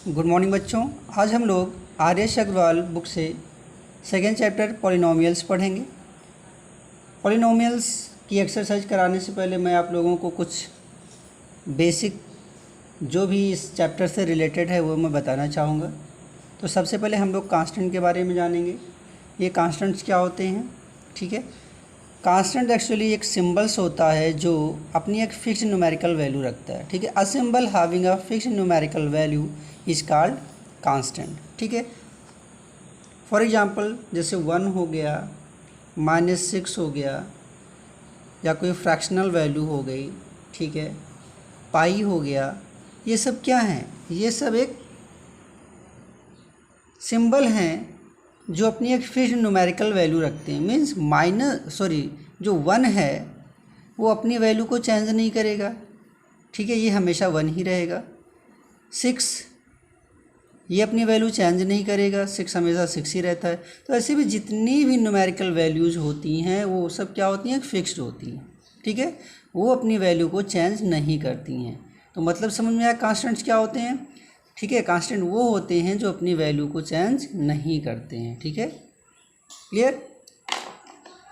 Good morning बच्चों। आज हम लोग आर्यश अग्रवाल बुक से सेकेंड चैप्टर पॉलिनोमियल्स पढ़ेंगे। पॉलिनोमियल्स की एक्सरसाइज कराने से पहले मैं आप लोगों को कुछ बेसिक जो भी इस चैप्टर से रिलेटेड है वो मैं बताना चाहूँगा। तो सबसे पहले हम लोग कांस्टेंट के बारे में जानेंगे। ये कांस्टेंट्स क्या होते हैं, ठीक है। कांस्टेंट एक्चुअली एक सिंबल्स होता है जो अपनी एक फिक्स न्यूमेरिकल वैल्यू रखता है, ठीक है। A symbol having a fix numerical value is called constant, ठीक है। फॉर एग्जांपल जैसे 1 हो गया, -6 हो गया, या कोई फ्रैक्शनल वैल्यू हो गई, ठीक है, पाई हो गया, ये सब क्या हैं? ये सब एक सिंबल हैं जो अपनी एक फिक्स न्यूमेरिकल वैल्यू रखते हैं। मीन्स जो 1 है वो अपनी वैल्यू को चेंज नहीं करेगा, ठीक है, ये हमेशा 1 ही रहेगा। 6 ये अपनी वैल्यू चेंज नहीं करेगा, 6 हमेशा 6 ही रहता है। तो ऐसे भी जितनी भी न्यूमेरिकल वैल्यूज़ होती हैं वो सब क्या होती हैं? फिक्स्ड होती हैं, ठीक है, वो अपनी वैल्यू को चेंज नहीं करती हैं। तो मतलब समझ में आया कांस्टेंट्स क्या होते हैं, ठीक है। कांस्टेंट वो होते हैं जो अपनी वैल्यू को चेंज नहीं करते हैं, ठीक है, क्लियर।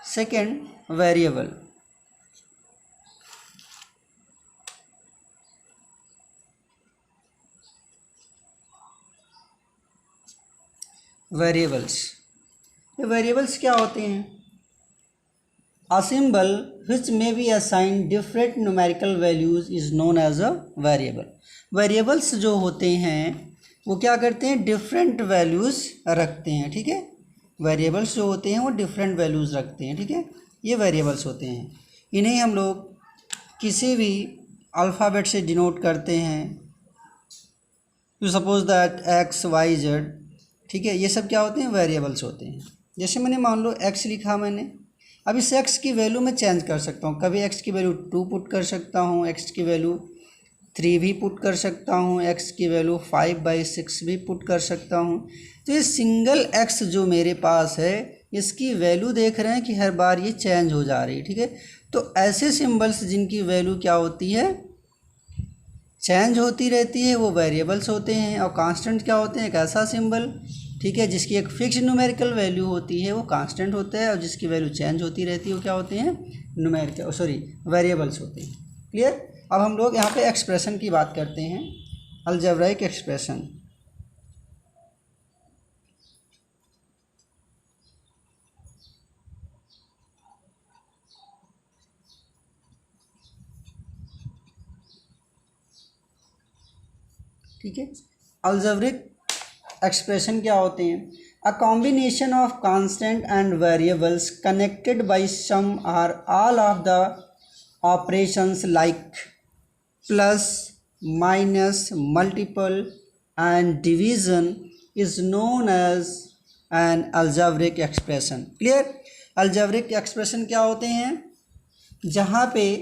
Second, variable. ये वेरिएबल्स क्या होते हैं? A symbol which may be assigned different numerical values is known as a variable. Variables जो होते हैं वो क्या करते हैं? डिफरेंट वैल्यूज़ रखते हैं, ठीक है। वेरिएबल्स जो होते हैं वो डिफरेंट वैल्यूज़ रखते हैं, ठीक है, ये वेरिएबल्स होते हैं। इन्हें हम लोग किसी भी अल्फ़ाबेट से डिनोट करते हैं। You suppose that x y z, ठीक है, ये सब क्या होते हैं? वेरिएबल्स होते हैं। जैसे मैंने मान लो एक्स लिखा मैंने, अब इस एक्स की वैल्यू मैं चेंज कर सकता हूँ। कभी एक्स की वैल्यू 2 पुट कर सकता हूँ, एक्स की वैल्यू 3 भी पुट कर सकता हूँ, एक्स की वैल्यू 5/6 भी पुट कर सकता हूँ। तो ये सिंगल एक्स जो मेरे पास है इसकी वैल्यू देख रहे हैं कि हर बार ये चेंज हो जा रही है, ठीक है। तो ऐसे सिंबल्स जिनकी वैल्यू क्या होती है? चेंज होती रहती है, वो वेरिएबल्स होते हैं। और कांस्टेंट क्या होते हैं? एक ऐसा सिंबल, ठीक है, जिसकी एक फिक्स न्यूमेरिकल वैल्यू होती है वो कांस्टेंट होता है, और जिसकी वैल्यू चेंज होती रहती है वो क्या होते हैं? वेरिएबल्स होते हैं, क्लियर। अब हम लोग यहाँ पे एक्सप्रेशन की बात करते हैं, अलजेब्राइक एक्सप्रेशन। ठीक है, अलजेब्रिक एक्सप्रेशन क्या होते हैं? A combination of constant and variables connected by some or all of the operations like plus, minus, multiple and division is known as an algebraic expression, clear. Algebraic expression क्या होते हैं? जहाँ पे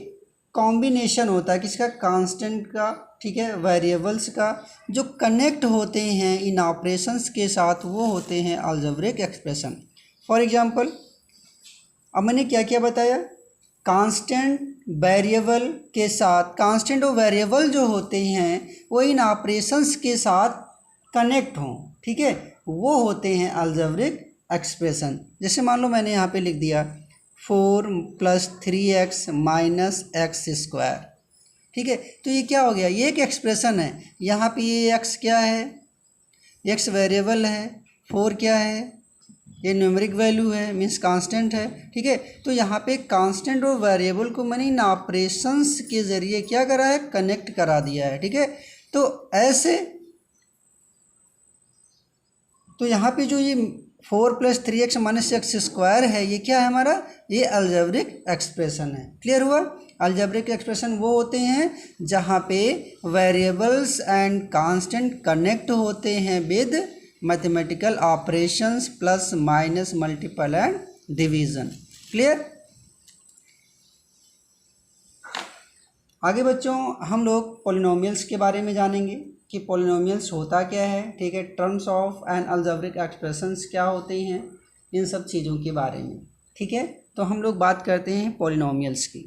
combination होता है किसका? कांस्टेंट का, ठीक है, वेरिएबल्स का, जो कनेक्ट होते हैं इन ऑपरेशंस के साथ, वो होते हैं अलजेब्रिक एक्सप्रेशन। फॉर एग्जांपल अब मैंने क्या क्या बताया? कांस्टेंट वेरिएबल के साथ, कांस्टेंट और वेरिएबल जो होते हैं वो इन ऑपरेशंस के साथ कनेक्ट हों, ठीक है, वो होते हैं अलजेब्रिक एक्सप्रेशन। जैसे मान लो मैंने यहाँ पे लिख दिया 4 + 3x - x², ठीक है। तो ये क्या हो गया? ये एक एक्सप्रेशन है। यहाँ पे ये x क्या है? x वेरिएबल है, 4 क्या है? ये न्यूमेरिक वैल्यू है, मीन्स कांस्टेंट है, ठीक है। तो यहाँ पे कांस्टेंट और वेरिएबल को मैंने इन ऑपरेशंस के ज़रिए क्या करा है? कनेक्ट करा दिया है, ठीक है। तो ऐसे, तो यहाँ पे जो ये 4 + 3x - x² है, ये क्या है हमारा? ये अलजेब्रिक एक्सप्रेशन है, क्लियर हुआ। अलजेब्रिक एक्सप्रेशन वो होते हैं जहाँ पे वेरिएबल्स एंड कांस्टेंट कनेक्ट होते हैं with mathematical operations plus, minus, multiple and division, clear. आगे बच्चों हम लोग पॉलिनोमियल्स के बारे में जानेंगे कि पॉलिनोमियल्स होता क्या है, ठीक है, terms of N algebraic expressions क्या होते हैं, इन सब चीज़ों के बारे में, ठीक है। तो हम लोग बात करते हैं पॉलिनोमियल्स की।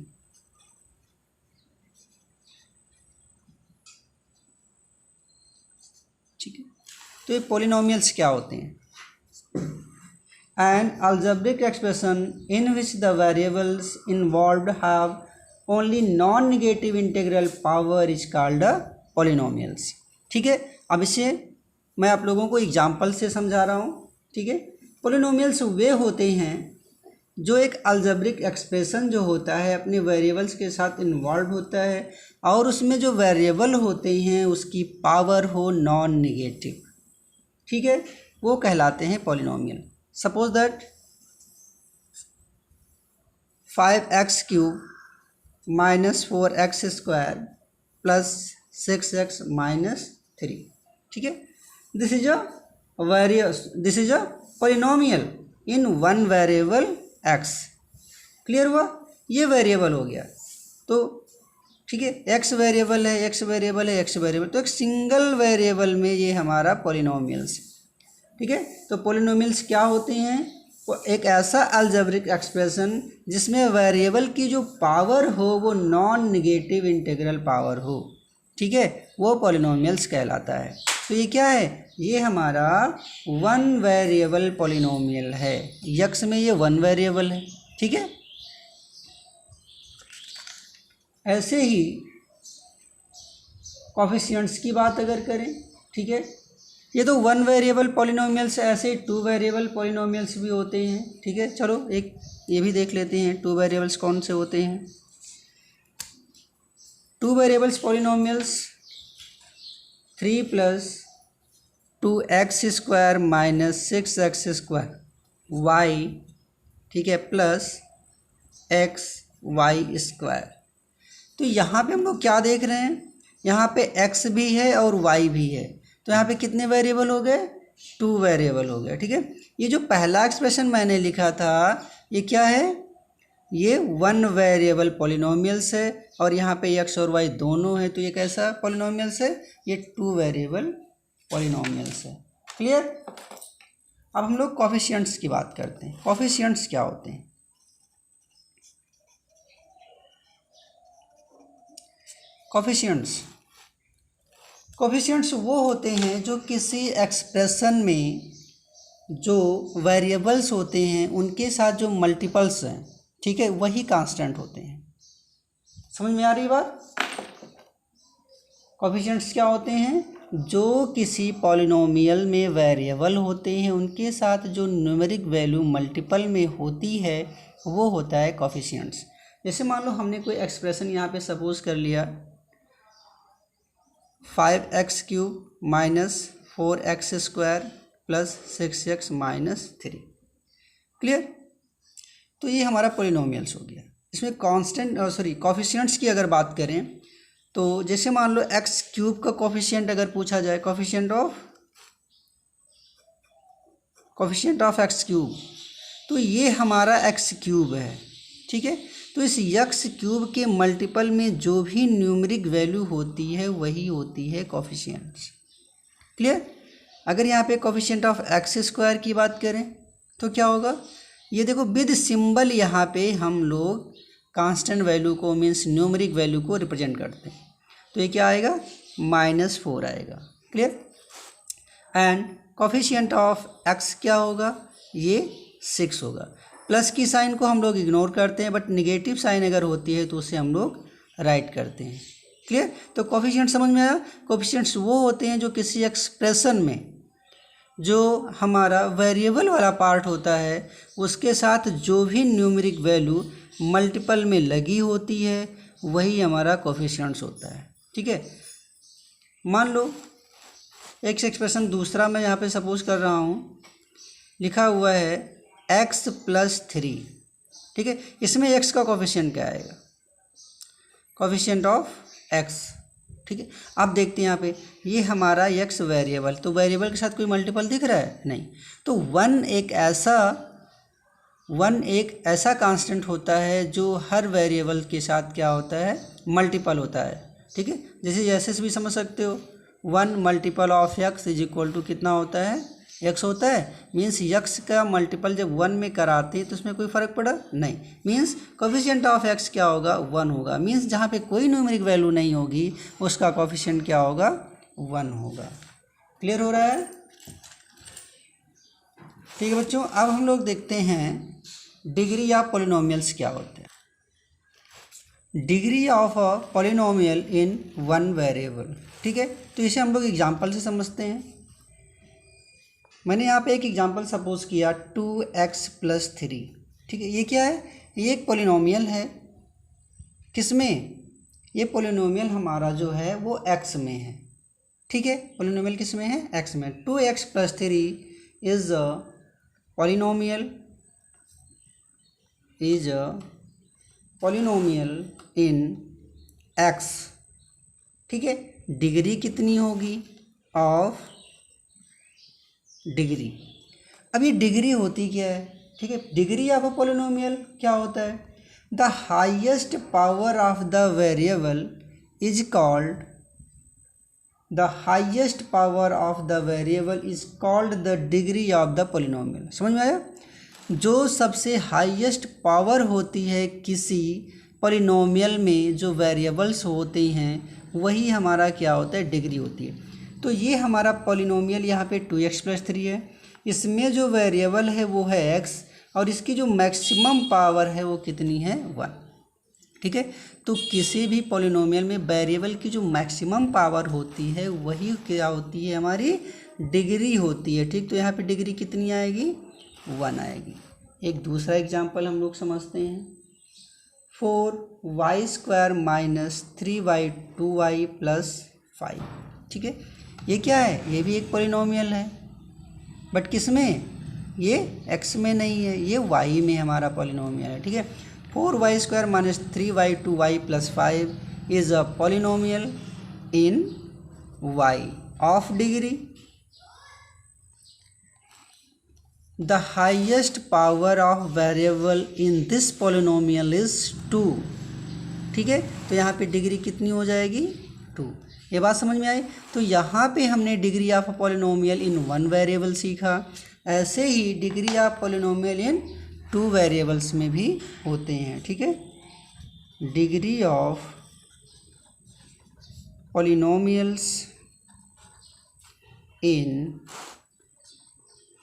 ठीक है, तो ये पॉलिनोमियल्स क्या होते हैं? An algebraic expression in which the variables involved have only non-negative integral power is called a polynomials। ठीक है, अब इसे मैं आप लोगों को एग्जाम्पल से समझा रहा हूँ। ठीक है, पॉलिनोमियल्स वे होते हैं जो एक अलजेब्रिक एक्सप्रेशन जो होता है अपने वेरिएबल्स के साथ इन्वॉल्व होता है और उसमें जो वेरिएबल होते हैं उसकी पावर हो नॉन निगेटिव। ठीक है, वो कहलाते हैं polynomial. Suppose that 5x³ minus 4x² plus 6x minus 3। ठीक है, this is a polynomial in one variable x। Clear हुआ? ये वेरिएबल हो गया तो ठीक है, x वेरिएबल है, x वेरिएबल है, x वेरिएबल, तो एक सिंगल वेरिएबल में ये हमारा पॉलिनोमियल्स। ठीक है, तो पॉलिनोमियल्स क्या होते हैं? वो एक ऐसा अलजेब्रिक एक्सप्रेशन जिसमें वेरिएबल की जो पावर हो वो नॉन निगेटिव इंटीग्रल पावर हो। ठीक है, वो पॉलिनोमियल्स कहलाता है। तो ये क्या है? ये हमारा वन वेरिएबल पॉलिनोमियल है। यक्स में ये वन वेरिएबल है। ठीक है, ऐसे ही कोफिशिएंट्स की बात अगर करें, ठीक है, ये तो वन वेरिएबल पॉलिनोमियल्स, ऐसे टू वेरिएबल पॉलिनोमियल्स भी होते हैं। ठीक है, चलो एक ये भी देख लेते हैं टू वेरिएबल्स कौन से होते हैं। Two variables polynomials 3 + 2x² minus 6x² y, ठीक है, प्लस xy²। तो यहाँ पे हम लोग क्या देख रहे हैं? यहाँ पे x भी है और y भी है, तो यहाँ पे कितने वेरिएबल हो गए? 2 वेरिएबल हो गए। ठीक है, ये जो पहला एक्सप्रेशन मैंने लिखा था ये क्या है? ये वन वेरिएबल पॉलिनोमियल्स है और यहाँ पे x और y दोनों है, तो ये कैसा पॉलिनोमियल्स है? ये 2 वेरिएबल पॉलिनोमियल्स है। क्लियर? अब हम लोग कोफिशिएंट्स की बात करते हैं। कोफिशिएंट्स क्या होते हैं? कोफिशिएंट्स वो होते हैं जो किसी एक्सप्रेशन में जो वेरिएबल्स होते हैं उनके साथ जो मल्टीपल्स हैं, ठीक है, वही कांस्टेंट होते हैं। समझ में आ रही बात? कोफिशिएंट्स क्या होते हैं? जो किसी पॉलिनोमियल में वेरिएबल होते हैं उनके साथ जो न्यूमेरिक वैल्यू मल्टीपल में होती है वो होता है कोफिशिएंट्स। जैसे मान लो हमने कोई एक्सप्रेशन यहाँ पे सपोज कर लिया 5x³ minus 4x² plus 6x minus 3। Clear? तो ये हमारा पॉलिनोमियल्स हो गया। इसमें कोफिशिएंट्स की अगर बात करें तो जैसे मान लो x³ का कोफिशिएंट अगर पूछा जाए, कोफिशिएंट ऑफ x³, तो ये हमारा x³ है। ठीक है, तो इस x³ के मल्टीपल में जो भी न्यूमेरिक वैल्यू होती है वही होती है कोफिशिएंट्स। क्लियर? अगर यहाँ पे कोफिशिएंट ऑफ x² की बात करें तो क्या होगा? ये देखो विद सिंबल यहाँ पे हम लोग कांस्टेंट वैल्यू को मीन्स न्यूमेरिक वैल्यू को रिप्रेजेंट करते हैं, तो ये क्या आएगा? -4 आएगा। Clear? And coefficient of x क्या होगा? ये 6 होगा। प्लस की साइन को हम लोग इग्नोर करते हैं, बट निगेटिव साइन अगर होती है तो उसे हम लोग राइट करते हैं। क्लियर? तो कोफिशिएंट समझ में आया? कोफिशिएंट्स वो होते हैं जो किसी एक्सप्रेशन में जो हमारा वेरिएबल वाला पार्ट होता है उसके साथ जो भी न्यूमेरिक वैल्यू मल्टीपल में लगी होती है वही हमारा कोफिशिएंट्स होता है। ठीक है, मान लो एक एक्सप्रेशन दूसरा मैं यहाँ पे सपोज कर रहा हूँ, लिखा हुआ है x + 3। ठीक है, इसमें x का कोफिशिएंट क्या आएगा? Coefficient of x। ठीक है, आप देखते हैं यहाँ पे ये हमारा x वेरिएबल, तो वेरिएबल के साथ कोई मल्टीपल दिख रहा है? नहीं। तो वन एक ऐसा कांस्टेंट होता है जो हर वेरिएबल के साथ क्या होता है? मल्टीपल होता है। ठीक है, जैसे ऐसे भी समझ सकते हो 1 मल्टीपल ऑफ x = कितना होता है? x होता है। मीन्स x का मल्टीपल जब 1 में कराते हैं तो उसमें कोई फ़र्क पड़ा नहीं। मीन्स कोफिशिएंट ऑफ x क्या होगा? 1 होगा। मीन्स जहाँ पे कोई न्यूमेरिक वैल्यू नहीं होगी उसका कोफिशिएंट क्या होगा? 1 होगा। क्लियर हो रहा है? ठीक है बच्चों, अब हम लोग देखते हैं डिग्री ऑफ पॉलिनोमियल्स क्या होते हैं। Degree of a polynomial in one variable. ठीक है, तो इसे हम लोग एग्जांपल से समझते हैं। मैंने यहाँ पे एक एग्जांपल सपोज किया 2x+3। ठीक है, ये क्या है? ये एक पॉलिनोमियल है। किसमें? ये पॉलिनोमियल हमारा जो है वो x में है। ठीक है, पॉलिनोमियल किस में है? x में। 2x+3 is a polynomial in x। ठीक है, डिग्री कितनी होगी? Of degree. अब ये डिग्री होती क्या है? ठीक है, डिग्री ऑफ अ पॉलिनोमियल क्या होता है? The highest power of the variable is called the degree of the polynomial. समझ में आया? जो सबसे हाईएस्ट पावर होती है किसी पॉलिनोमियल में, जो वेरिएबल्स होते हैं, वही हमारा क्या होता है? डिग्री होती है। तो ये हमारा पॉलिनोमियल यहाँ पे 2x+3 है। इसमें जो वेरिएबल है वो है x, और इसकी जो मैक्सिमम पावर है वो कितनी है? 1। ठीक है, तो किसी भी पॉलिनोमियल में वेरिएबल की जो मैक्सिमम पावर होती है वही क्या होती है? हमारी डिग्री होती है। ठीक, तो यहाँ पे डिग्री कितनी आएगी? 1 आएगी। एक दूसरा एग्जांपल हम लोग समझते हैं। 4y² - 3y 2y+5। ठीक है, ये क्या है? ये भी एक पॉलिनोमियल है, बट किस में? ये x में नहीं है, ये y में हमारा पॉलिनोमियल है। ठीक है, 4y² - 3y 2y+5 is a polynomial in y of degree. The highest power of variable in this polynomial is 2। ठीक है, तो यहाँ पे डिग्री कितनी हो जाएगी? 2। ये बात समझ में आई? तो यहाँ पे हमने degree of polynomial in one variable सीखा। ऐसे ही degree of polynomial in 2 variables में भी होते हैं। ठीक है, degree of polynomials in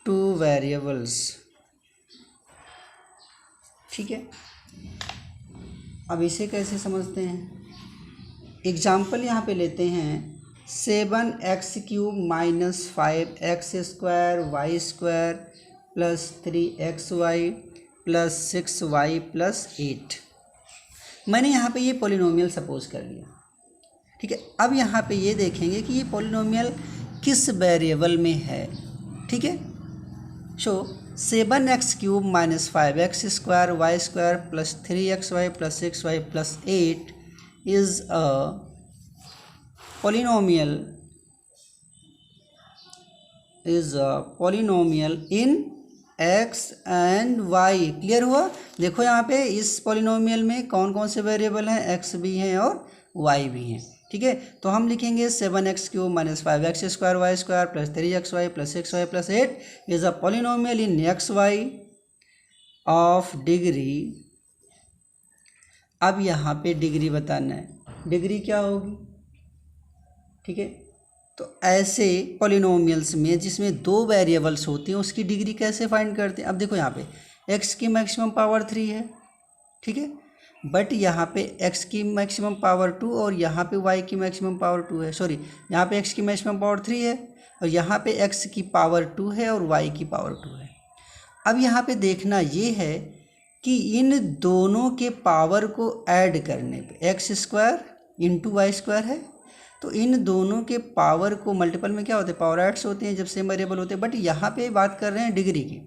2 variables. ठीक है, अब इसे कैसे समझते हैं? एग्जाम्पल यहाँ पे लेते हैं 7x³ - 5x² y² + 3xy + 6y + 8। मैंने यहाँ पे ये पॉलिनोमियल सपोज कर लिया। ठीक है, अब यहाँ पे ये देखेंगे कि ये पॉलिनोमियल किस वेरिएबल में है। ठीक है, सो 7x³ - 5x² y² + 3xy + 6y + 8 is a polynomial in x and y। Clear हुआ? देखो यहाँ पे इस पॉलिनोमियल में कौन कौन से वेरिएबल हैं? x भी हैं और y भी हैं। ठीक है, तो हम लिखेंगे 7x³ - 5x² y² + 3xy + 6y + 8 is a polynomial in x y of degree. अब यहाँ पे डिग्री बताना है, डिग्री क्या होगी? ठीक है, तो ऐसे पॉलिनोमियल्स में जिसमें 2 वेरिएबल्स होती हैं उसकी डिग्री कैसे फाइंड करते हैं? अब देखो यहाँ पे x की मैक्सिमम पावर 3 है। ठीक है, बट यहाँ पे x की मैक्सिमम पावर 2 और यहाँ पे y की मैक्सिमम पावर 2 है। सॉरी, यहाँ पे x की मैक्सिमम पावर 3 है और यहाँ पे x की पावर 2 है और y की पावर 2 है। अब यहाँ पे देखना ये है कि इन दोनों के पावर को ऐड करने पे x² × y² है, तो इन दोनों के पावर को मल्टीपल में क्या होते हैं? पावर ऐड्स होते हैं जब सेम वेरिएबल होते हैं। बट यहाँ पे बात कर रहे हैं डिग्री की,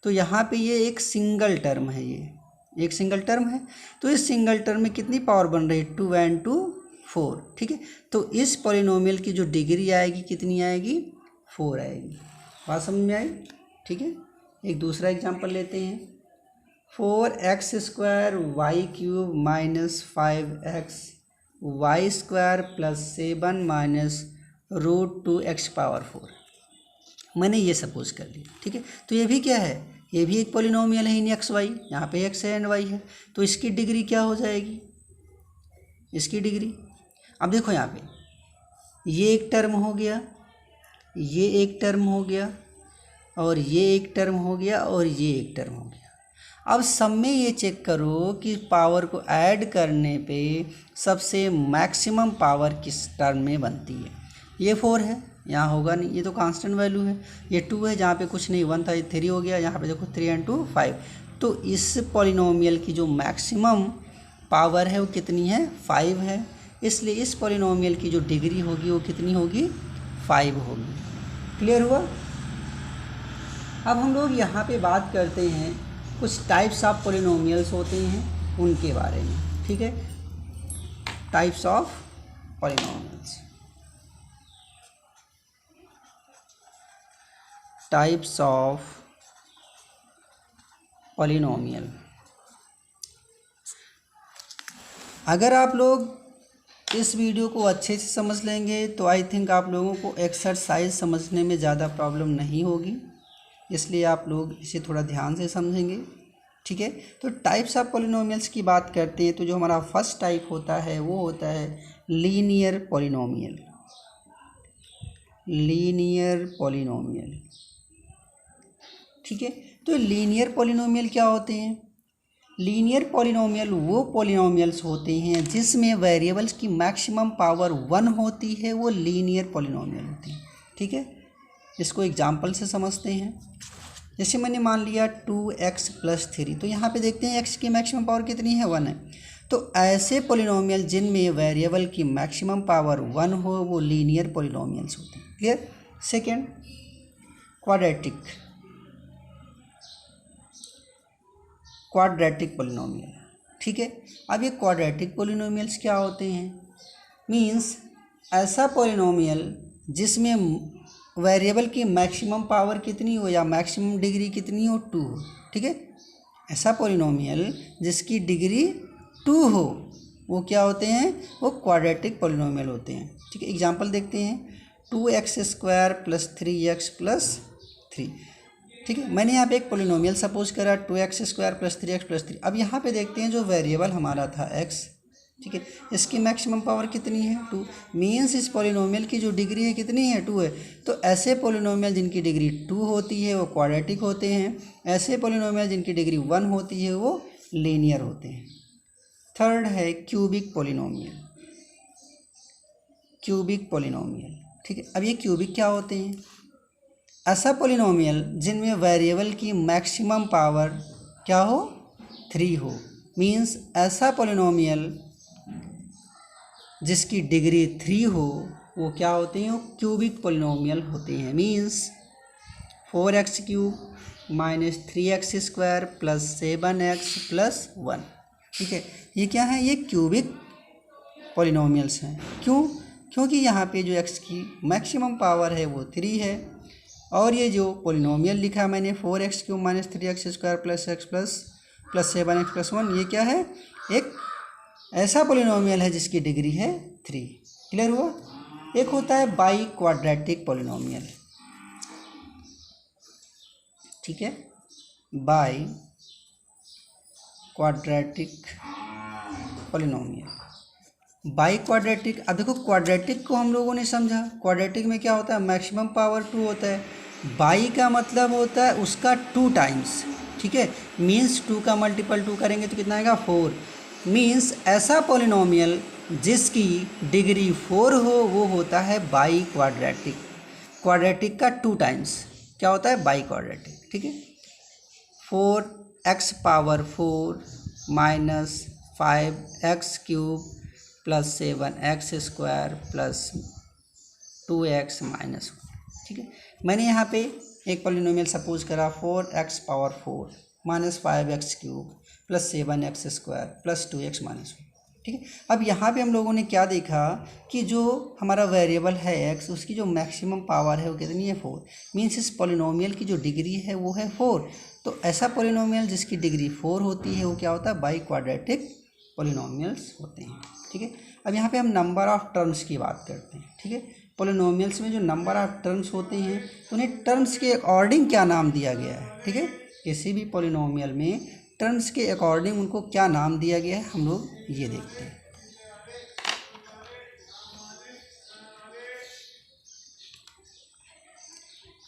तो यहाँ पे ये एक सिंगल टर्म है, ये एक सिंगल टर्म है। तो इस सिंगल टर्म में कितनी पावर बन रही है? 2 and 2 4। ठीक है, तो इस पॉलिनोमियल की जो डिग्री आएगी कितनी आएगी? 4 आएगी। बात समझ में आई? ठीक है, एक दूसरा एग्जांपल लेते हैं 4x² y³ - 5x y² + 7 - √2x⁴। मैंने ये सपोज कर लिया। ठीक है, तो ये भी क्या है? ये भी एक पॉलिनोमियल है इन एक्स वाई। यहाँ पे x है एंड y है, तो इसकी डिग्री क्या हो जाएगी? इसकी डिग्री, अब देखो यहाँ पे ये एक टर्म हो गया, ये एक टर्म हो गया और ये एक टर्म हो गया और ये एक टर्म हो गया। अब सब में ये चेक करो कि पावर को ऐड करने पे सबसे मैक्सिमम पावर किस टर्म में बनती है। ये 4 है, यहाँ होगा नहीं, ये तो कांस्टेंट वैल्यू है। ये 2 है, जहाँ पे कुछ नहीं 1 था, ये 3 हो गया, यहाँ पे देखो 3 and 2 5। तो इस पॉलिनोमियल की जो मैक्सिमम पावर है वो कितनी है, 5 है। इसलिए इस पॉलिनोमियल की जो डिग्री होगी वो कितनी होगी, 5 होगी। क्लियर हुआ। अब हम लोग यहाँ पे बात करते हैं कुछ टाइप्स ऑफ पॉलिनोमियल्स होते हैं उनके बारे में। ठीक है, types of polynomials. Types of polynomial. अगर आप लोग इस वीडियो को अच्छे से समझ लेंगे तो आई थिंक आप लोगों को एक्सरसाइज समझने में ज़्यादा प्रॉब्लम नहीं होगी, इसलिए आप लोग इसे थोड़ा ध्यान से समझेंगे। ठीक है, तो टाइप्स ऑफ पॉलिनोमियल्स की बात करते हैं तो जो हमारा फर्स्ट टाइप होता है वो होता है लीनियर पॉलिनोमियल। Linear polynomial. ठीक है, तो लीनियर पॉलिनोमियल क्या होते हैं? लीनियर पॉलिनोमियल वो पॉलिनोमियल्स होते हैं जिसमें वेरिएबल्स की मैक्सिमम पावर 1 होती है, वो लीनियर पॉलिनोमियल होती है। ठीक है, इसको एग्जांपल से समझते हैं। जैसे मैंने मान लिया 2x + 3, तो यहाँ पे देखते हैं x की मैक्सिमम पावर कितनी है, 1 है। तो ऐसे पॉलिनोमियल जिनमें वेरिएबल की मैक्सिमम पावर 1 हो वो लीनियर पॉलिनोमियल्स होते हैं। Clear. Second, quadratic. Quadratic polynomial. ठीक है, अब ये क्वाड्रेटिक पॉलिनोमियल्स क्या होते हैं? मीन्स ऐसा पॉलिनोमियल जिसमें वेरिएबल की मैक्सिमम पावर कितनी हो या मैक्सिमम डिग्री कितनी हो, 2 हो। ठीक है, ऐसा पॉलिनोमियल जिसकी डिग्री 2 हो वो क्या होते हैं, वो क्वाड्रेटिक पॉलिनोमियल होते हैं। ठीक है, एग्जांपल देखते हैं। 2x² + 3x + 3। ठीक है, मैंने यहाँ पे एक पॉलिनोमियल सपोज करा 2x² + 3x + 3। अब यहाँ पे देखते हैं जो वेरिएबल हमारा था x, ठीक है, इसकी मैक्सिमम पावर कितनी है, 2। मीन्स इस पॉलिनोमियल की जो डिग्री है कितनी है, 2 है। तो ऐसे पॉलिनोमियल जिनकी डिग्री 2 होती है वो क्वाड्रेटिक होते हैं। ऐसे पॉलिनोमियल जिनकी डिग्री 1 होती है वो लीनियर होते हैं। थर्ड है क्यूबिक पॉलिनोमियल। Cubic polynomial. ठीक है, अब ये क्यूबिक क्या होते हैं? ऐसा पॉलिनोमियल जिनमें वेरिएबल की मैक्सिमम पावर क्या हो, 3 हो। मीन्स ऐसा पॉलिनोमियल जिसकी डिग्री 3 हो वो क्या होते हैं, वो क्यूबिक पॉलिनोमियल होते हैं। Means 4x³ - 3x² + 7x + 1। ठीक है, ये क्या है, ये क्यूबिक पॉलिनोमियल्स हैं। क्यों? क्योंकि यहाँ पे जो x की मैक्सिमम पावर है वो 3 है, और ये जो पॉलिनोमियल लिखा मैंने 4x³ - 3x² + x + 7x + 1, ये क्या है, एक ऐसा पॉलिनोमियल है जिसकी डिग्री है 3। क्लियर हुआ। एक होता है बाई क्वाड्रेटिक पॉलिनोमियल। ठीक है, by quadratic polynomial. By quadratic, अब देखो क्वाड्रेटिक को हम लोगों ने समझा, क्वाड्रेटिक में क्या होता है, मैक्सिमम पावर 2 होता है। बाई का मतलब होता है उसका 2 टाइम्स। ठीक है, मीन्स 2 का मल्टीपल 2 करेंगे तो कितना आएगा, 4। मीन्स ऐसा पॉलिनोमियल जिसकी डिग्री 4 हो वो होता है बाई क्वाड्रेटिक। क्वाड्रेटिक का 2 टाइम्स क्या होता है, बाई क्वाड्रेटिक। ठीक है, 4x⁴ - 5x³ + 7x² + 2x - 1। ठीक है, मैंने यहाँ पे एक पॉलिनोमियल सपोज करा 4x⁴ - 5x³ + 7x² + 2x - 1। ठीक है, अब यहाँ पे हम लोगों ने क्या देखा कि जो हमारा वेरिएबल है x, उसकी जो मैक्सिमम पावर है वो कितनी है, 4। मीन्स इस पॉलिनोमियल की जो डिग्री है वो है 4। तो ऐसा पॉलिनोमियल जिसकी डिग्री 4 होती है वो क्या होता है, बाई क्वाड्रेटिक पॉलिनोमियल्स होते हैं। ठीक है, अब यहाँ पे हम नंबर ऑफ टर्म्स की बात करते हैं। ठीक है, पॉलिनोमियल्स में जो नंबर ऑफ टर्म्स होते हैं तो उन्हें टर्म्स के अकॉर्डिंग क्या नाम दिया गया है। ठीक है, किसी भी पॉलिनोमियल में टर्म्स के अकॉर्डिंग उनको क्या नाम दिया गया है, हम लोग ये देखते हैं।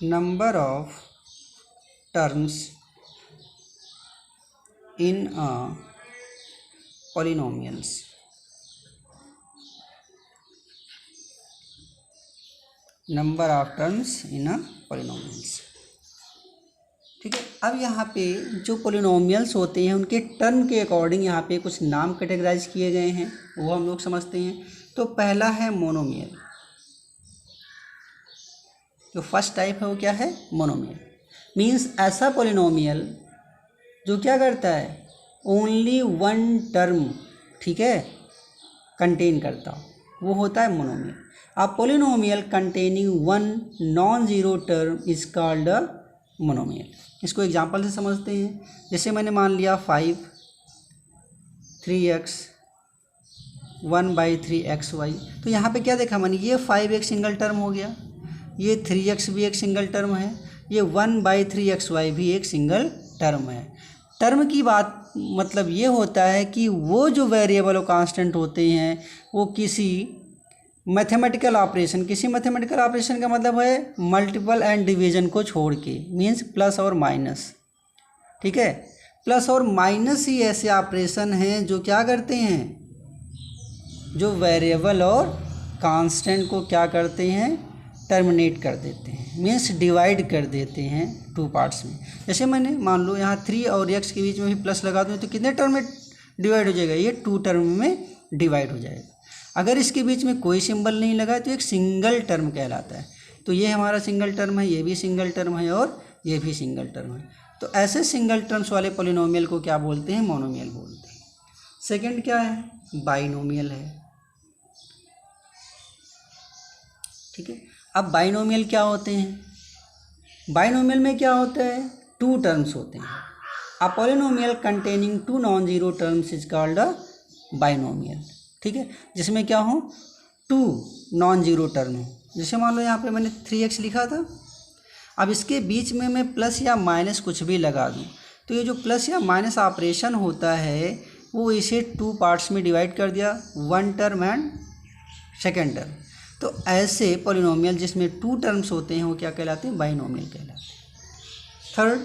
Number of terms in a polynomials. Number of terms in a polynomials. ठीक है, अब यहाँ पे जो पॉलिनोमियल्स होते हैं उनके टर्म के अकॉर्डिंग यहाँ पे कुछ नाम कैटेगराइज किए गए हैं, वो हम लोग समझते हैं। तो पहला है मोनोमियल। जो फर्स्ट टाइप है वो क्या है? मोनोमियल। मीन्स ऐसा पॉलिनोमियल जो क्या करता है, ओनली वन टर्म, ठीक है, कंटेन करता हो, वो होता है monomial. A polynomial containing one non zero term is called a monomial. इसको एग्जांपल से समझते हैं। जैसे मैंने मान लिया 5 3x 1/3xy, तो यहाँ पे क्या देखा मैंने, ये 5 एक सिंगल टर्म हो गया, ये 3x भी एक सिंगल टर्म है, ये 1/3xy भी एक सिंगल टर्म है। टर्म की बात मतलब ये होता है कि वो जो वेरिएबल और कांस्टेंट होते हैं वो किसी मैथमेटिकल ऑपरेशन, किसी मैथमेटिकल ऑपरेशन का मतलब है मल्टीपल एंड डिवीजन को छोड़ के, मीन्स प्लस और माइनस। ठीक है, प्लस और माइनस ही ऐसे ऑपरेशन हैं जो क्या करते हैं, जो वेरिएबल और कांस्टेंट को क्या करते हैं, टर्मिनेट कर देते हैं, मीन्स डिवाइड कर देते हैं टू पार्ट्स में। जैसे मैंने मान लो यहाँ 3 और x के बीच में भी प्लस लगा दूँ तो कितने टर्म में डिवाइड हो जाएगा, ये 2 टर्म में डिवाइड हो जाएगा। अगर इसके बीच में कोई सिंबल नहीं लगा तो एक सिंगल टर्म कहलाता है। तो ये हमारा सिंगल टर्म है, ये भी सिंगल टर्म है और ये भी सिंगल टर्म है। तो ऐसे सिंगल टर्म्स वाले पॉलिनोमियल को क्या बोलते हैं, मोनोमियल बोलते हैं। सेकंड क्या है, बाइनोमियल है। ठीक है, अब बाइनोमियल क्या होते हैं, बाइनोमियल में क्या होता है, 2 टर्म्स होते हैं। A polynomial containing 2 non zero terms is called a binomial. ठीक है, जिसमें क्या हो, 2 नॉन जीरो टर्म हो। जैसे मान लो यहाँ पे मैंने 3x लिखा था, अब इसके बीच में मैं प्लस या माइनस कुछ भी लगा दूँ तो ये जो प्लस या माइनस ऑपरेशन होता है वो इसे 2 पार्ट्स में डिवाइड कर दिया, one term and second term. तो ऐसे पॉलिनोमियल जिसमें 2 टर्म्स होते हैं वो क्या कहलाते हैं, बाइनोमियल कहलाते हैं। Third,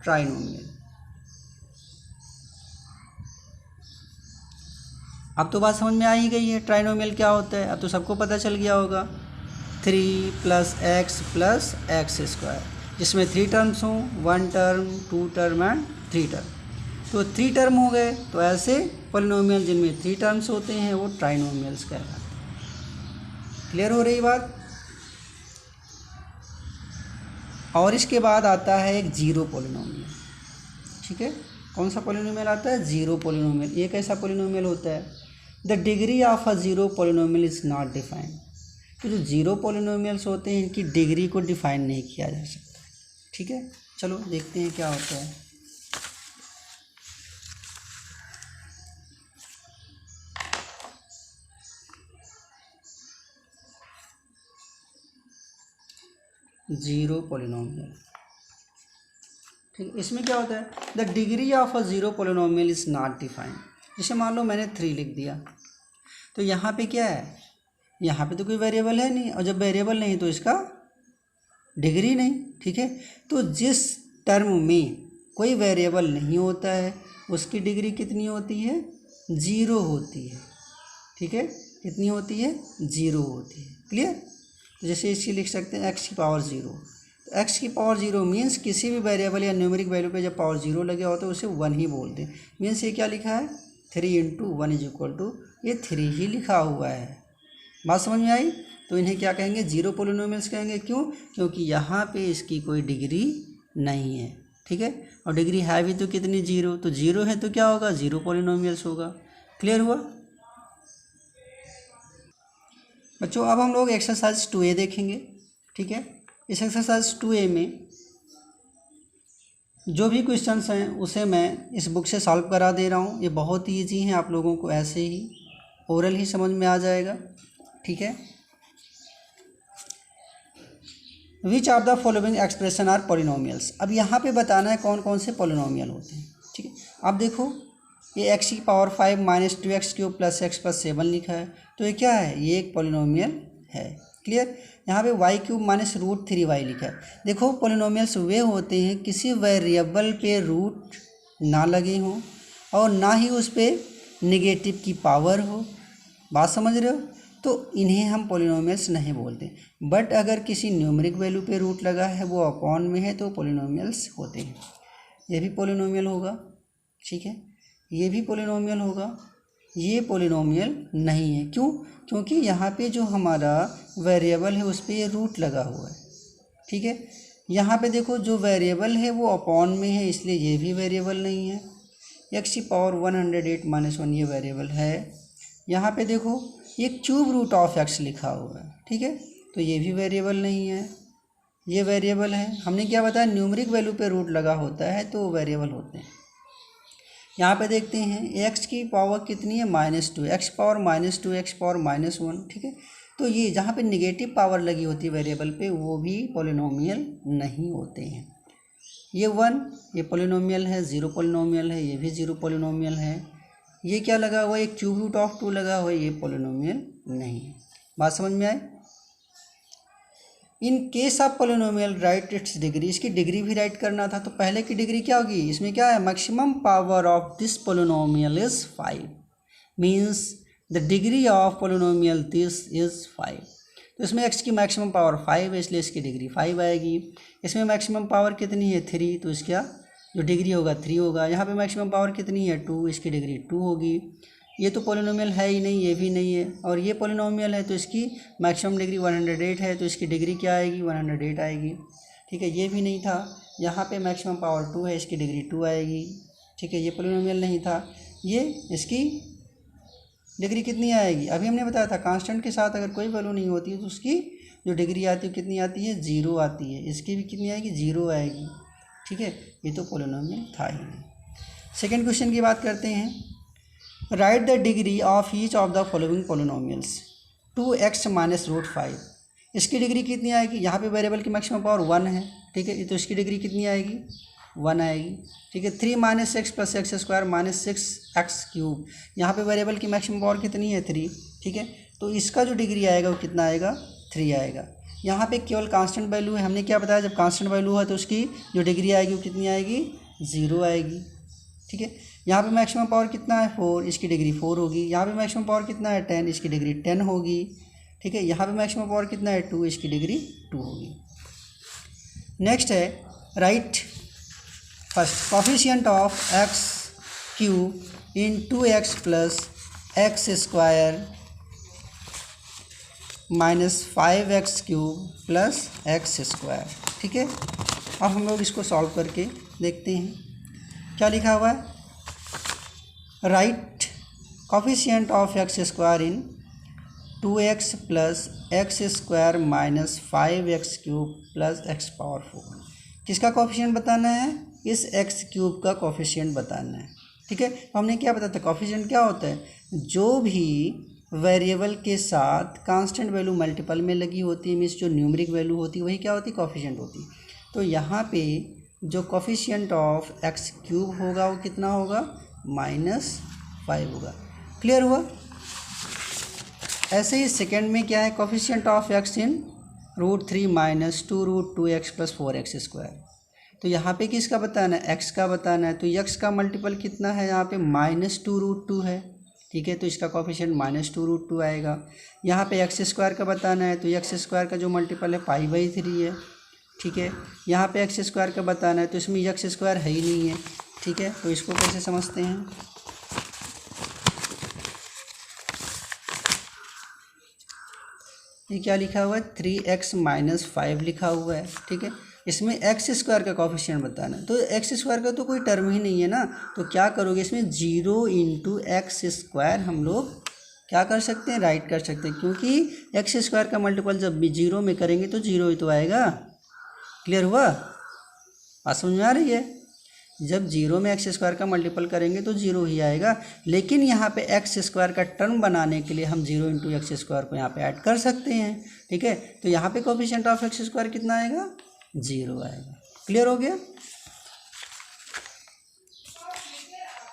trinomial. अब तो बात समझ में आ ही गई है ट्राइनोमियल क्या होता है, अब तो सबको पता चल गया होगा। 3 + x + x², जिसमें 3 टर्म्स हों, 1 टर्म 2 टर्म एंड 3 टर्म। तो 3 टर्म हो गए, तो ऐसे पॉलिनोमियल जिनमें 3 टर्म्स होते हैं वो ट्राइनोमियल्स कहलाते हैं। क्लियर हो रही बात। और इसके बाद आता है एक जीरो पॉलिनोमियल। ठीक है, कौन सा पॉलिनोमियल आता है, जीरो पॉलिनोमियल। ये कैसा पॉलिनोमियल होता है, the degree of a zero polynomial is not defined. तो जो जीरो पॉलिनोमियल्स होते हैं इनकी डिग्री को डिफाइन नहीं किया जा सकता। ठीक है, चलो देखते हैं क्या होता है। जीरो पॉलिनोमियल, ठीक है, इसमें क्या होता है, the degree of a zero polynomial is not defined. जैसे मान लो मैंने 3 लिख दिया, तो यहाँ पे क्या है, यहाँ पे तो कोई वेरिएबल है नहीं, और जब वेरिएबल नहीं तो इसका डिग्री नहीं। ठीक है, तो जिस टर्म में कोई वेरिएबल नहीं होता है उसकी डिग्री कितनी होती है, 0 होती है। ठीक है, कितनी होती है, 0 होती है। क्लियर। तो जैसे इसकी लिख सकते हैं x की पावर 0। तो x की पावर 0 मीन्स किसी भी वेरिएबल या न्यूमेरिक वैल्यू पे जब पावर 0 लगे हो तो उसे 1 ही बोलते हैं। मीन्स ये क्या लिखा है, 3 × 1 = ये 3 ही लिखा हुआ है। बात समझ में आई। तो इन्हें क्या कहेंगे, जीरो पॉलिनोमियल्स कहेंगे। क्यों, क्योंकि यहाँ पे इसकी कोई डिग्री नहीं है। ठीक है, और डिग्री है भी तो कितनी, 0। तो 0 है तो क्या होगा, जीरो पॉलिनोमियल्स होगा। क्लियर हुआ बच्चों। अब हम लोग एक्सरसाइज 2A देखेंगे। ठीक है, इस एक्सरसाइज 2A में जो भी क्वेश्चंस हैं उसे मैं इस बुक से सॉल्व करा दे रहा हूँ। ये बहुत ही ईजी हैं, आप लोगों को ऐसे ही ओरल ही समझ में आ जाएगा। ठीक है, which of the following expression are polynomials. अब यहाँ पे बताना है कौन कौन से पॉलिनोमियल होते हैं। ठीक है, अब देखो ये x की पावर 5 - 2x³ + x + 7 लिखा है, तो ये क्या है, ये एक पॉलिनोमियल है। क्लियर। यहाँ पे Y cube minus root 3y लिखा है। देखो पोलिनोमियल्स वे होते हैं किसी वेरिएबल पे रूट ना लगे हों और ना ही उस पर निगेटिव की पावर हो, बात समझ रहे हो, तो इन्हें हम पोलिनोमियल्स नहीं बोलते। बट अगर किसी न्यूमेरिक वैल्यू पे रूट लगा है, वो अपॉन में है, तो पोलिनोमियल्स होते हैं। ये भी पोलिनोमियल होगा, ठीक है, ये भी पोलिनोमियल होगा, ये पोलिनोमियल नहीं है। क्यों? क्योंकि यहाँ पे जो हमारा वेरिएबल है उस पर ये रूट लगा हुआ है, ठीक है। यहाँ पे देखो जो वेरिएबल है वो अपॉन में है, इसलिए ये भी वेरिएबल नहीं है। x की पावर 108 माइनस 1 ये वेरिएबल है। यहाँ पे देखो ये क्यूब रूट ऑफ x लिखा हुआ है, ठीक है, तो ये भी वेरिएबल नहीं है, ये वेरिएबल है। हमने क्या बताया, न्यूमेरिक वैल्यू पे रूट लगा होता है तो वेरिएबल होते हैं। यहाँ पे देखते हैं x की पावर कितनी है, -2, x पावर -2, x पावर -1, ठीक है। तो ये जहाँ पे निगेटिव पावर लगी होती है वेरिएबल पे वो भी पोलिनोमियल नहीं होते हैं। ये 1 ये पोलिनोमियल है, 0 पोलिनोमियल है, ये भी 0 पोलिनोमियल है। ये क्या लगा हुआ है, एक क्यूब रूट ऑफ 2 लगा हुआ है, ये पोलिनोमियल नहीं है। बात समझ में आए। In case of polynomial right it's degree, इसकी डिग्री भी राइट करना था, तो पहले की डिग्री क्या होगी, इसमें क्या है, maximum power of this polynomial is 5, means the degree of polynomial this is 5। तो इसमें x की मैक्सिमम पावर 5 है, इसलिए इसकी डिग्री 5 आएगी। इसमें मैक्सिमम पावर कितनी है, 3, तो इसका जो डिग्री होगा 3 होगा। यहाँ पे मैक्सिमम पावर कितनी है, 2, इसकी डिग्री 2 होगी। ये तो पोलिनोमियल है ही नहीं, ये भी नहीं है, और ये पोलिनोमियल है तो इसकी मैक्सिमम डिग्री 108 है, तो इसकी डिग्री क्या आएगी, 108 आएगी, ठीक है। ये भी नहीं था, यहाँ पे मैक्सिमम पावर 2 है, इसकी डिग्री 2 आएगी, ठीक है, ये पोलिनोमियल नहीं था। ये इसकी डिग्री कितनी आएगी, अभी हमने बताया था कांस्टेंट के साथ अगर कोई वैल्यू नहीं होती है तो उसकी जो डिग्री आती है कितनी आती है, 0 आती है। इसकी भी कितनी आएगी, 0 आएगी, ठीक है। ये तो पोलिनोमियल था ही नहीं। सेकेंड क्वेश्चन की बात करते हैं। Write the degree of each of the following polynomials 2x minus root 5। इसकी डिग्री कितनी आएगी, यहाँ पे वेरिएबल की मैक्सिमम पावर 1 है, ठीक है, तो इसकी डिग्री कितनी आएगी, 1 आएगी, ठीक है। 3 minus x plus x square minus 6x cube, यहाँ पे वेरिएबल की मैक्सिमम पावर कितनी है, 3, ठीक है, तो इसका जो डिग्री आएगा वो कितना आएगा, 3 आएगा। यहाँ पे केवल कांस्टेंट वैल्यू है, हमने क्या बताया, जब कांस्टेंट वैल्यू है तो उसकी जो डिग्री आएगी वो कितनी आएगी, 0 आएगी, ठीक है। यहाँ पे मैक्सिमम पावर कितना है, 4, इसकी डिग्री 4 होगी। यहाँ पे मैक्सिमम पावर कितना है, 10, इसकी डिग्री 10 होगी, ठीक है। यहाँ पे मैक्सिमम पावर कितना है, 2, इसकी डिग्री 2 होगी। नेक्स्ट है right first coefficient of x cube in 2x plus x square minus 5x cube plus x square, ठीक है। अब हम लोग इसको सॉल्व करके देखते हैं क्या लिखा हुआ है। Right coefficient of x square in 2x plus x square minus 5x cube plus x power 4। किसका कोफिशिएंट बताना है, इस x क्यूब का कोफिशिएंट बताना है, ठीक है। तो हमने क्या बताया था, कोफिशिएंट क्या होता है, जो भी वेरिएबल के साथ कांस्टेंट वैल्यू मल्टीपल में लगी होती है, मीन्स जो न्यूमेरिक वैल्यू होती है वही क्या होती है, कोफिशिएंट होती है। तो यहाँ पे जो कोफिशिएंट ऑफ एक्स क्यूब होगा वो कितना होगा, -5 होगा। क्लियर हुआ। ऐसे ही सेकेंड में क्या है, coefficient of x in √3 minus 2√2x plus 4x square. तो यहाँ पे किसका बताना है, x का बताना है। तो x का मल्टीपल कितना है, यहाँ पे -2√2 है, ठीक है, तो इसका कोफिशिएंट -2√2 आएगा। यहाँ पे एक्स स्क्वायर का बताना है, तो एक्स स्क्वायर का जो मल्टीपल है π/3 है, ठीक है। यहाँ पे एक्स स्क्वायर का बताना है, तो इसमें एक्स स्क्वायर है ही नहीं है, ठीक है। तो इसको कैसे समझते हैं, ये क्या लिखा हुआ है, 3x माइनस 5 लिखा हुआ है, ठीक है। इसमें एक्स स्क्वायर का कोफिशिएंट बताना है, तो एक्स स्क्वायर का तो कोई टर्म ही नहीं है ना, तो क्या करोगे, इसमें 0 × एक्स स्क्वायर हम लोग क्या कर सकते हैं, राइट कर सकते हैं, क्योंकि एक्स स्क्वायर का मल्टीपल जब भी 0 में करेंगे तो 0 ही तो आएगा। क्लियर हुआ, बात समझ में आ रही है। जब 0 में एक्स स्क्वायर का मल्टीपल करेंगे तो 0 ही आएगा, लेकिन यहाँ पे एक्स स्क्वायर का टर्म बनाने के लिए हम 0 × एक्स स्क्वायर को यहाँ पे ऐड कर सकते हैं, ठीक है। तो यहाँ पे कोफिशिएंट ऑफ एक्स स्क्वायर कितना आएगा, 0 आएगा। क्लियर हो गया।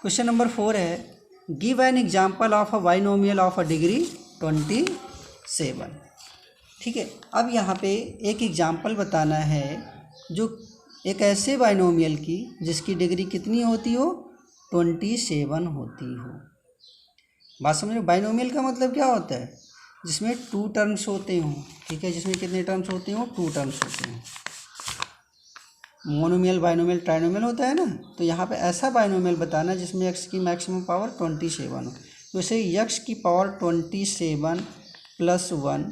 क्वेश्चन नंबर 4 है, give an example of a binomial of a degree 27। ठीक है। अब यहाँ पे एक एग्जांपल बताना है, जो एक ऐसे बाइनोमियल की जिसकी डिग्री कितनी होती हो, 27 होती हो। बात समझ, बाइनोमियल का मतलब क्या होता है, जिसमें 2 टर्म्स होते हों, ठीक है, जिसमें कितने टर्म्स होते हों, 2 टर्म्स होते हैं। मोनोमियल, बाइनोमियल, ट्राइनोमियल होता है ना, तो यहाँ पे ऐसा बाइनोमियल बताना जिसमें x की मैक्सिमम पावर 27 हो। तो इसे x की पावर 27 + 1,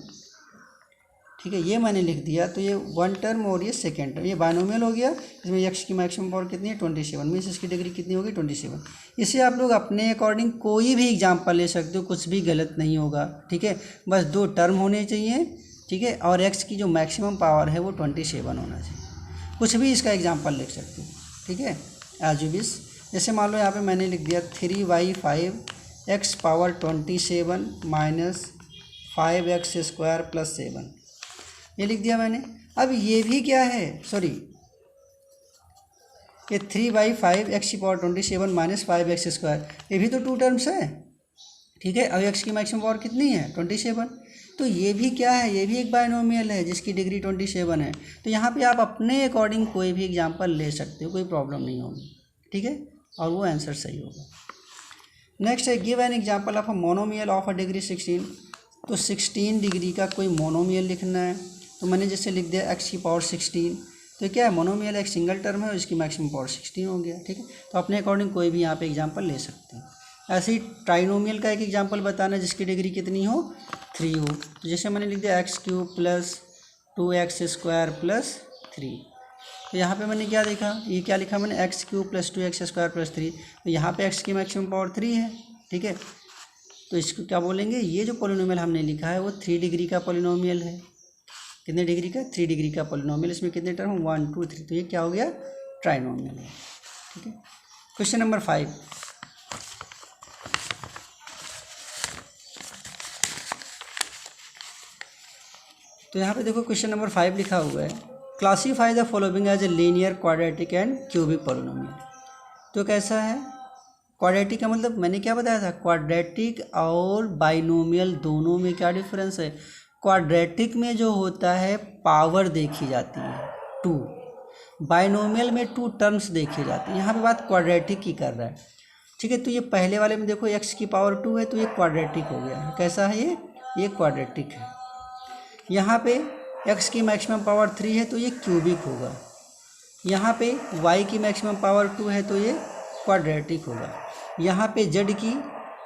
ठीक है, ये मैंने लिख दिया। तो ये 1 टर्म और ये सेकेंड टर्म, ये बाइनोमियल हो गया, इसमें x की मैक्सिमम पावर कितनी है, 27, मीन्स इसकी डिग्री कितनी होगी, 27। इसे आप लोग अपने अकॉर्डिंग कोई भी एग्जाम्पल ले सकते हो, कुछ भी गलत नहीं होगा, ठीक है। बस 2 टर्म होने चाहिए, ठीक है, और x की जो मैक्सिमम पावर है वो 27 होना चाहिए। कुछ भी इसका एग्जाम्पल लिख सकते हो, ठीक है, एज यू विश। जैसे मान लो यहाँ पे मैंने लिख दिया 3y5 x power 27 minus 5x² + 7, ये लिख दिया मैंने। अब ये भी क्या है, सॉरी, ये 3y5 x की पावर 27 माइनस 5x², ये भी तो 2 टर्म्स है, ठीक है। अब x की मैक्सिमम पावर कितनी है, 27, तो ये भी क्या है, ये भी एक बाइनोमियल है जिसकी डिग्री 27 है। तो यहाँ पे आप अपने अकॉर्डिंग कोई भी एग्जांपल ले सकते हो, कोई प्रॉब्लम नहीं होगी, ठीक है, और वो आंसर सही होगा। नेक्स्ट है, give an example of a monomial of a degree 16। तो 16 डिग्री का कोई मोनोमियल लिखना है, तो मैंने जैसे लिख दिया x की पावर 16, तो क्या है, मोनोमियल एक सिंगल टर्म है और इसकी मैक्सिमम पावर 16 हो गया, ठीक है। तो अपने अकॉर्डिंग कोई भी यहाँ पे एग्जांपल ले सकते हैं। ऐसे ही ट्राइनोमियल का एक एग्जांपल बताना जिसकी डिग्री कितनी हो, 3 हो। तो जैसे मैंने लिख दिया x³ + 2x² + 3। तो यहाँ पे मैंने क्या देखा, ये क्या लिखा मैंने, x³ + 2x² + 3। तो यहाँ पे x की मैक्सिमम पावर 3 है, ठीक है। तो इसको क्या बोलेंगे, ये जो पॉलिनोमियल हमने लिखा है वो 3 डिग्री का पॉलिनोमियल है। कितने डिग्री का, 3 डिग्री का पॉलिनोमियल। इसमें कितने टर्म, 1 2 3, तो ये क्या हो गया, ट्राइनोमियल है, ठीक है। Question number 5। तो यहाँ पे देखो क्वेश्चन नंबर 5 लिखा हुआ है, classify the following as a linear, quadratic and cubic polynomial. तो कैसा है, क्वाड्रेटिक का मतलब मैंने क्या बताया था, क्वाड्रेटिक और बाइनोमियल दोनों में क्या डिफरेंस है। क्वाड्रेटिक में जो होता है पावर देखी जाती है 2, बाइनोमियल में 2 टर्म्स देखी जाती है। यहाँ पे बात क्वाड्रेटिक की कर रहा है, ठीक है। तो ये पहले वाले में देखो x की पावर 2 है, तो ये क्वाड्रेटिक हो गया, कैसा है ये क्वाड्रेटिक है। यहाँ पे x की मैक्सिमम पावर 3 है, तो ये क्यूबिक होगा। यहाँ पे y की मैक्सिमम पावर 2 है, तो ये क्वाड्रेटिक होगा। यहाँ पे z की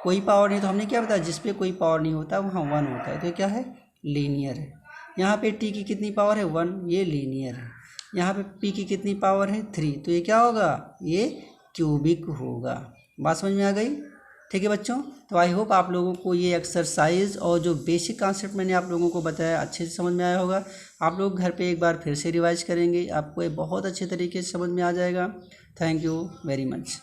कोई पावर नहीं, तो हमने क्या बताया, जिस पे कोई पावर नहीं होता वहाँ 1 होता है, तो क्या है, लीनियर है। यहाँ पे t की कितनी पावर है, 1, ये लीनियर है। यहाँ पे p की कितनी पावर है, 3, तो ये क्या होगा, ये क्यूबिक होगा। बात समझ में आ गई, ठीक है बच्चों। तो आई होप आप लोगों को ये एक्सरसाइज और जो बेसिक कॉन्सेप्ट मैंने आप लोगों को बताया अच्छे से समझ में आया होगा। आप लोग घर पे एक बार फिर से रिवाइज करेंगे, आपको ये बहुत अच्छे तरीके से समझ में आ जाएगा। Thank you very much.